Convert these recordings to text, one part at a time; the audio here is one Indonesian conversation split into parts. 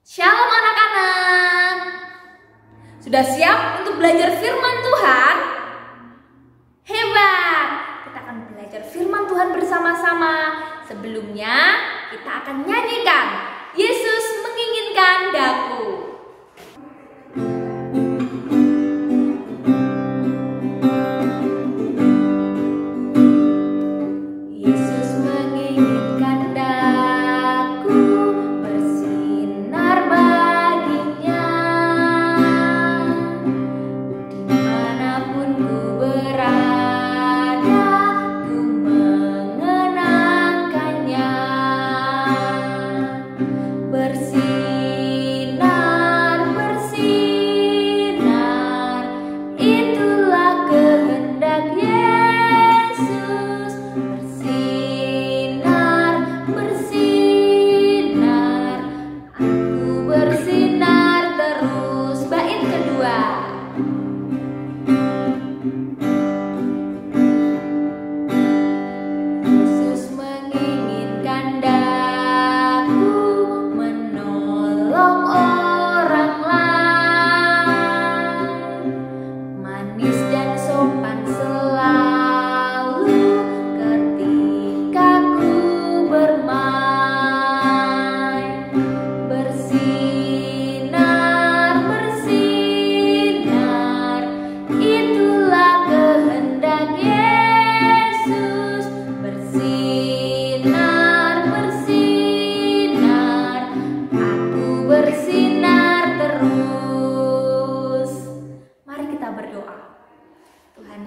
Shalom anak-anak. Sudah siap untuk belajar firman Tuhan? Hebat! Kita akan belajar firman Tuhan bersama-sama. Sebelumnya kita akan nyanyikan Yesus menginginkan daku.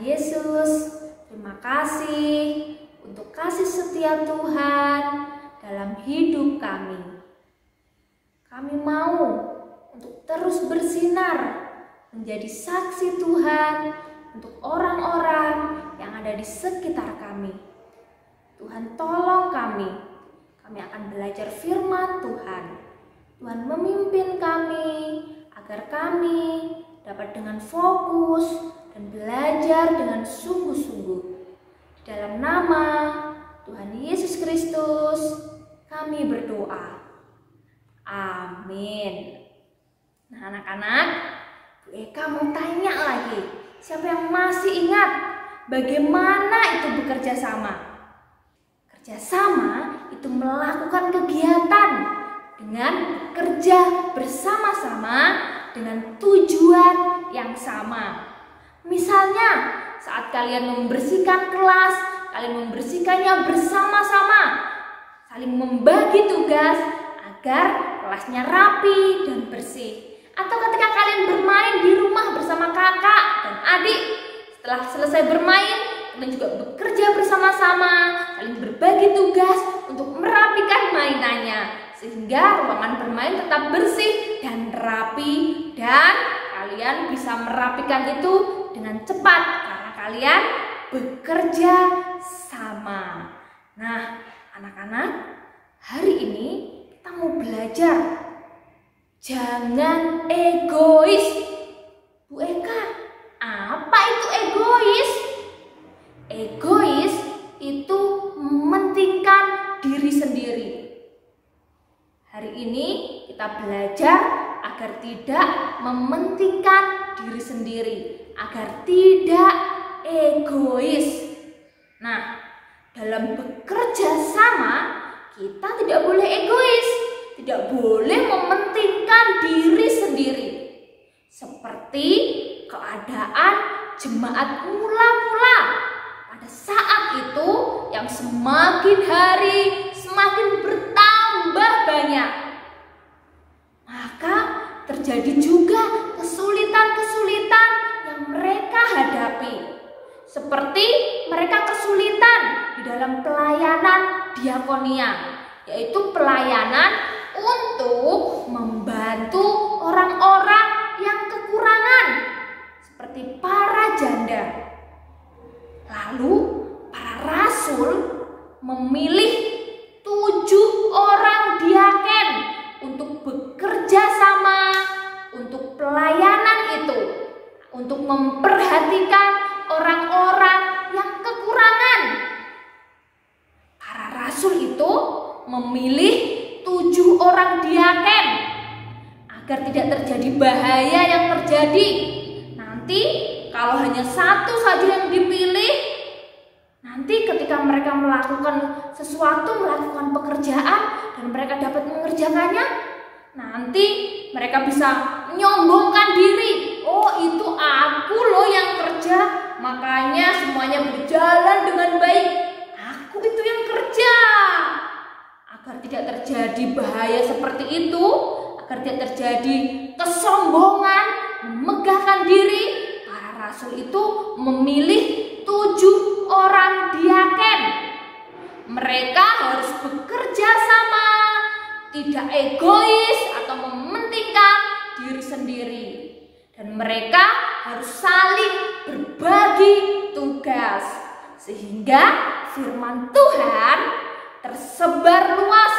Yesus, terima kasih untuk kasih setia Tuhan dalam hidup kami. Kami mau untuk terus bersinar menjadi saksi Tuhan untuk orang-orang yang ada di sekitar kami. Tuhan tolong kami. Kami akan belajar firman Tuhan. Tuhan memimpin kami agar kami dapat dengan fokus dan belajar dengan sungguh-sungguh. Dalam nama Tuhan Yesus Kristus kami berdoa. Amin. Nah anak-anak, Bu Eka mau tanya lagi. Siapa yang masih ingat bagaimana itu bekerja sama? Kerja sama itu melakukan kegiatan dengan kerja bersama-sama dengan tujuan yang sama. Misalnya, saat kalian membersihkan kelas, kalian membersihkannya bersama-sama, saling membagi tugas agar kelasnya rapi dan bersih. Atau ketika kalian bermain di rumah bersama kakak dan adik, setelah selesai bermain, kalian juga bekerja bersama-sama, saling berbagi tugas untuk merapikan mainannya, sehingga ruangan bermain tetap bersih dan rapi, dan kalian bisa merapikan itu dengan cepat karena kalian bekerja sama. Nah, anak-anak, hari ini kita mau belajar jangan egois. Bu Eka, apa itu egois? Egois itu mementingkan diri sendiri. Hari ini kita belajar agar tidak mementingkan diri sendiri, agar tidak egois. Nah, dalam bekerja sama kita tidak boleh egois, tidak boleh mementingkan diri sendiri. Seperti keadaan jemaat mula-mula pada saat itu yang semakin hari semakin bertambah banyak. Maka terjadi juga kesulitan-kesulitan yang mereka hadapi. Seperti mereka kesulitan di dalam pelayanan diakonia, yaitu pelayanan untuk membantu orang-orang yang kekurangan, seperti para janda. Lalu para rasul memilih 7 orang diaken untuk bekerja sama untuk pelayanan itu, untuk memperhatikan orang-orang yang kekurangan. Para rasul itu memilih 7 orang diaken agar tidak terjadi bahaya yang terjadi. Nanti kalau hanya satu saja yang dipilih, nanti ketika mereka melakukan sesuatu, melakukan pekerjaan dan mereka dapat mengerjakannya, nanti mereka bisa menyombongkan diri. Oh, itu aku loh yang kerja, makanya semuanya berjalan dengan baik. Aku itu yang kerja. Agar tidak terjadi bahaya seperti itu, agar tidak terjadi kesombongan, memegahkan diri, para rasul itu memilih 7 orang diaken. Mereka harus bekerja sama, tidak egois atau mementingkan diri sendiri. Dan mereka harus saling berbagi tugas, sehingga firman Tuhan tersebar luas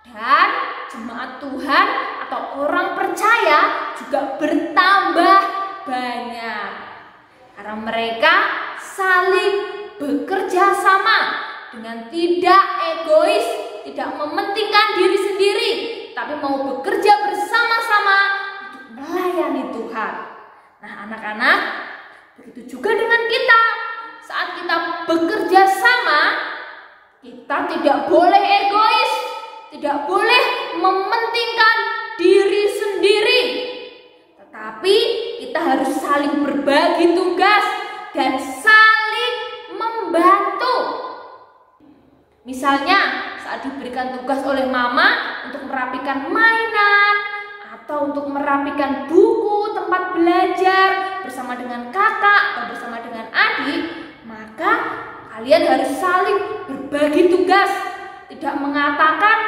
dan jemaat Tuhan atau orang percaya juga bertambah banyak. Karena mereka saling bekerja sama dengan tidak egois, tidak mementingkan diri sendiri, tapi mau bekerja bersama-sama untuk melayani Tuhan. Nah, anak-anak, begitu juga dengan kita. Saat kita bekerja sama, kita tidak boleh egois, tidak boleh mementingkan diri sendiri, tetapi kita harus saling berbagi tugas dan saling membantu. Misalnya saat diberikan tugas oleh mama untuk merapikan mainan atau untuk merapikan buku tempat belajar bersama dengan kakak atau bersama dengan adik, maka kalian harus saling berbagi tugas, tidak mengatakan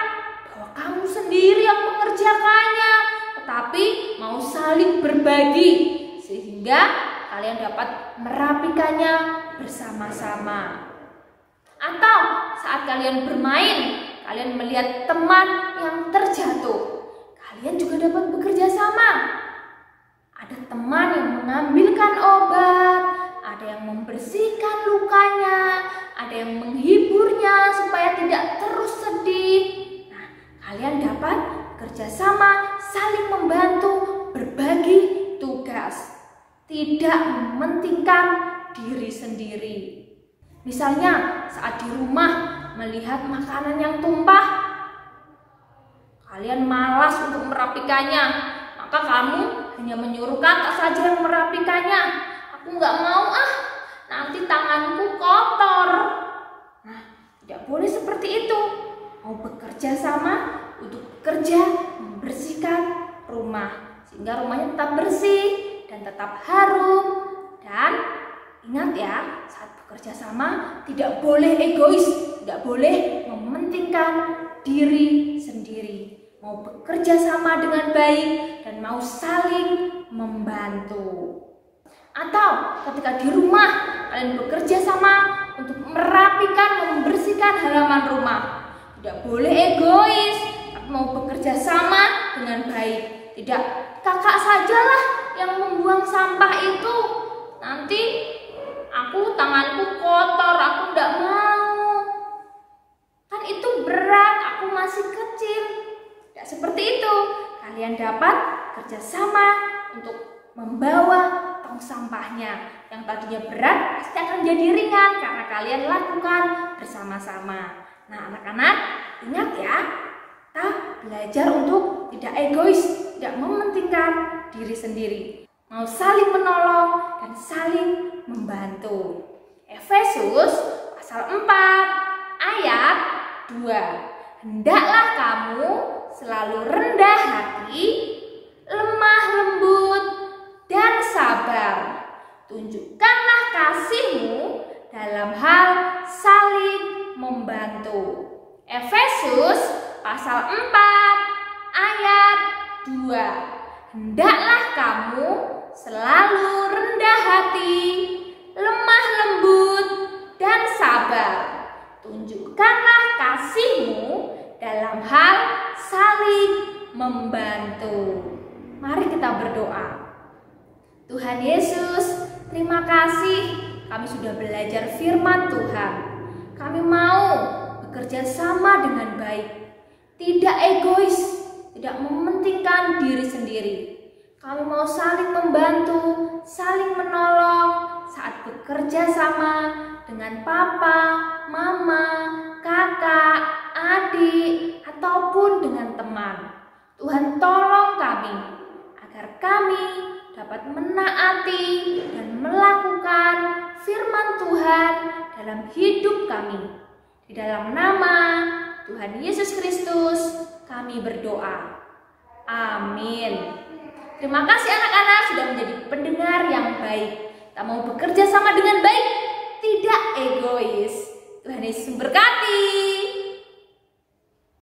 bahwa kamu sendiri yang mengerjakannya, tetapi mau saling berbagi sehingga kalian dapat merapikannya bersama-sama. Atau saat kalian bermain, kalian melihat teman yang terjatuh, kalian juga dapat bekerja sama. Ada teman yang mengambilkan obat, ada yang membersihkan lukanya, ada yang menghiburnya supaya tidak terus sedih. Nah, kalian dapat bekerja sama, saling membantu, berbagi tugas, tidak mementingkan diri sendiri. Misalnya saat di rumah melihat makanan yang tumpah, kalian malas untuk merapikannya, maka kamu hanya menyuruh kakak saja yang merapikannya. Aku nggak mau nanti tanganku kotor. Nah, tidak boleh seperti itu. Mau bekerja sama untuk bekerja membersihkan rumah, sehingga rumahnya tetap bersih dan tetap harum. Dan ingat ya, saat bekerja sama tidak boleh egois, tidak boleh mementingkan diri sendiri. Mau bekerja sama dengan baik dan mau saling membantu. Atau ketika di rumah kalian bekerja sama untuk merapikan, membersihkan halaman rumah, tidak boleh egois, tapi mau bekerja sama dengan baik. Tidak kakak sajalah yang membuang sampah itu, nanti tanganku kotor, aku tidak mau. Kan itu berat, aku masih kecil. Tidak seperti itu. Kalian dapat kerjasama untuk membawa tong sampahnya. Yang tadinya berat pasti akan jadi ringan karena kalian lakukan bersama-sama. Nah, anak-anak, ingat ya, kita belajar untuk tidak egois, tidak mementingkan diri sendiri, mau saling menolong dan saling membantu. Efesus pasal 4 ayat 2. Hendaklah kamu selalu rendah hati, lemah lembut, dan sabar. Tunjukkanlah kasihmu dalam hal saling membantu. Efesus pasal 4 ayat 2. Hendaklah kamu selalu rendah hati, lemah lembut, dan sabar. Tunjukkanlah kasihmu dalam hal saling membantu. Mari kita berdoa. Tuhan Yesus, terima kasih kami sudah belajar firman Tuhan. Kami mau bekerja sama dengan baik, tidak egois, tidak mementingkan diri sendiri. Kami mau saling membantu, saling menolong saat bekerja sama dengan papa, mama, kakak, adik, ataupun dengan teman. Tuhan tolong kami agar kami dapat menaati dan melakukan firman Tuhan dalam hidup kami. Di dalam nama Tuhan Yesus Kristus kami berdoa. Amin. Terima kasih anak-anak sudah menjadi pendengar yang baik. Tak mau bekerja sama dengan baik, tidak egois. Tuhan Yesus memberkati.